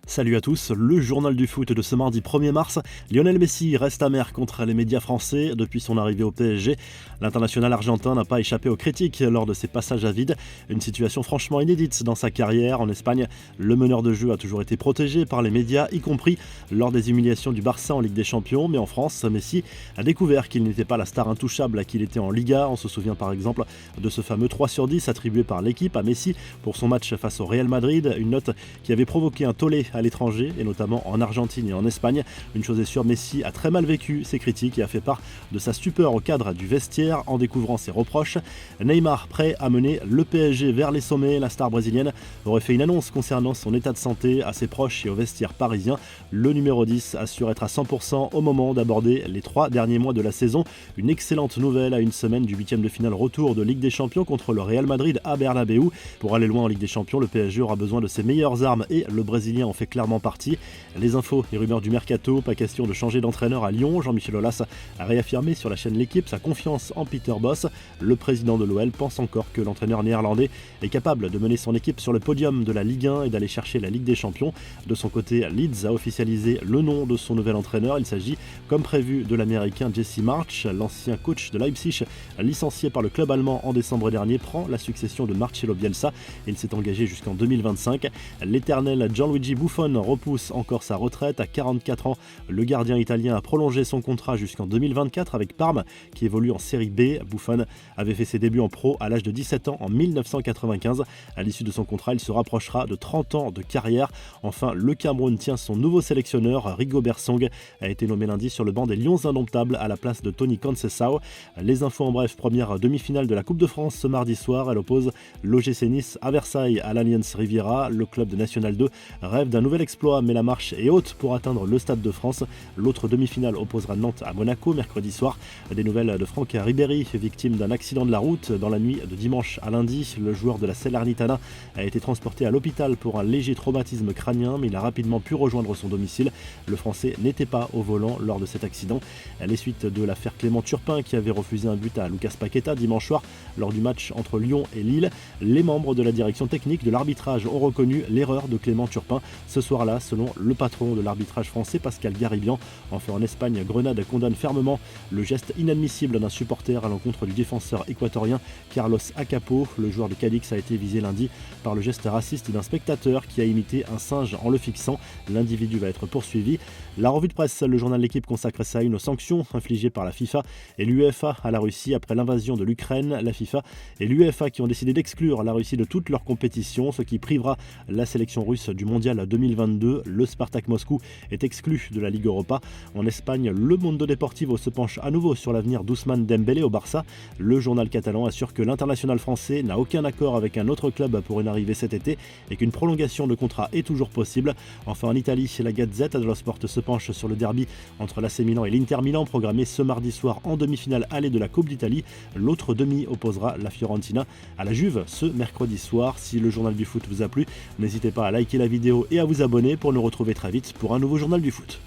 Salut à tous, le journal du foot de ce mardi 1er mars. Lionel Messi reste amer contre les médias français depuis son arrivée au PSG. L'international argentin n'a pas échappé aux critiques lors de ses passages à vide. Une situation franchement inédite dans sa carrière. En Espagne, le meneur de jeu a toujours été protégé par les médias, y compris lors des humiliations du Barça en Ligue des Champions. Mais en France, Messi a découvert qu'il n'était pas la star intouchable qu'il était en Liga. On se souvient par exemple de ce fameux 3/10 attribué par l'équipe à Messi pour son match face au Real Madrid. Une note qui avait provoqué un tollé à l'étranger et notamment en Argentine et en Espagne. Une chose est sûre, Messi a très mal vécu ces critiques et a fait part de sa stupeur au cadre du vestiaire en découvrant ses reproches. Neymar, prêt à mener le PSG vers les sommets, la star brésilienne aurait fait une annonce concernant son état de santé à ses proches et au vestiaire parisien. Le numéro 10 assure être à 100% au moment d'aborder les 3 derniers mois de la saison. Une excellente nouvelle à une semaine du 8e de finale retour de Ligue des Champions contre le Real Madrid à Bernabéu. Pour aller loin en Ligue des Champions, le PSG aura besoin de ses meilleures armes et le Brésilien en fait clairement partie. Les infos et rumeurs du mercato, pas question de changer d'entraîneur à Lyon. Jean-Michel Aulas a réaffirmé sur la chaîne L'Équipe sa confiance en Peter Bosz. Le président de l'OL pense encore que l'entraîneur néerlandais est capable de mener son équipe sur le podium de la Ligue 1 et d'aller chercher la Ligue des Champions. De son côté, Leeds a officialisé le nom de son nouvel entraîneur. Il s'agit, comme prévu, de l'américain Jesse Marsch. L'ancien coach de Leipzig, licencié par le club allemand en décembre dernier, prend la succession de Marcelo Bielsa. Il s'est engagé jusqu'en 2025. L'éternel Gianluigi Buffon repousse encore sa retraite à 44 ans. Le gardien italien a prolongé son contrat jusqu'en 2024 avec Parme, qui évolue en Série B. Buffon avait fait ses débuts en pro à l'âge de 17 ans en 1995. À l'issue de son contrat, il se rapprochera de 30 ans de carrière. Enfin, le Cameroun tient son nouveau sélectionneur. Rigobert Song a été nommé lundi sur le banc des Lions Indomptables à la place de Tony Conceição. Les infos en bref, première demi-finale de la Coupe de France ce mardi soir. Elle oppose l'OGC Nice à Versailles à l'Allianz Riviera. Le club de National 2 rêve d'un nouvel exploit, mais la marche est haute pour atteindre le Stade de France. L'autre demi-finale opposera Nantes à Monaco mercredi soir. Des nouvelles de Franck Ribéry, victime d'un accident de la route dans la nuit de dimanche à lundi. Le joueur de la Salernitana a été transporté à l'hôpital pour un léger traumatisme crânien, mais il a rapidement pu rejoindre son domicile. Le Français n'était pas au volant lors de cet accident. Les suites de l'affaire Clément Turpin, qui avait refusé un but à Lucas Paqueta dimanche soir lors du match entre Lyon et Lille. Les membres de la direction technique de l'arbitrage ont reconnu l'erreur de Clément Turpin ce soir-là, selon le patron de l'arbitrage français Pascal Garibian. Enfin, en Espagne, Grenade condamne fermement le geste inadmissible d'un supporter à l'encontre du défenseur équatorien Carlos Acapo. Le joueur de Cadix a été visé lundi par le geste raciste d'un spectateur qui a imité un singe en le fixant. L'individu va être poursuivi. La revue de presse, le journal L'Équipe consacre ça à une sanction infligée par la FIFA et l'UEFA à la Russie après l'invasion de l'Ukraine. La FIFA et l'UEFA qui ont décidé d'exclure la Russie de toutes leurs compétitions, ce qui privera la sélection russe du mondial 2022. Le Spartak Moscou est exclu de la Ligue Europa. En Espagne, le Mundo Deportivo se penche à nouveau sur l'avenir d'Ousmane Dembélé au Barça. Le journal catalan assure que l'international français n'a aucun accord avec un autre club pour une arrivée cet été et qu'une prolongation de contrat est toujours possible. Enfin, en Italie, la Gazzetta dello Sport se penche sur le derby entre l'AC Milan et l'Inter Milan programmé ce mardi soir en demi-finale aller de la Coupe d'Italie. L'autre demi opposera la Fiorentina à la Juve ce mercredi soir. Si le journal du foot vous a plu, n'hésitez pas à liker la vidéo et à vous abonner pour nous retrouver très vite pour un nouveau journal du foot.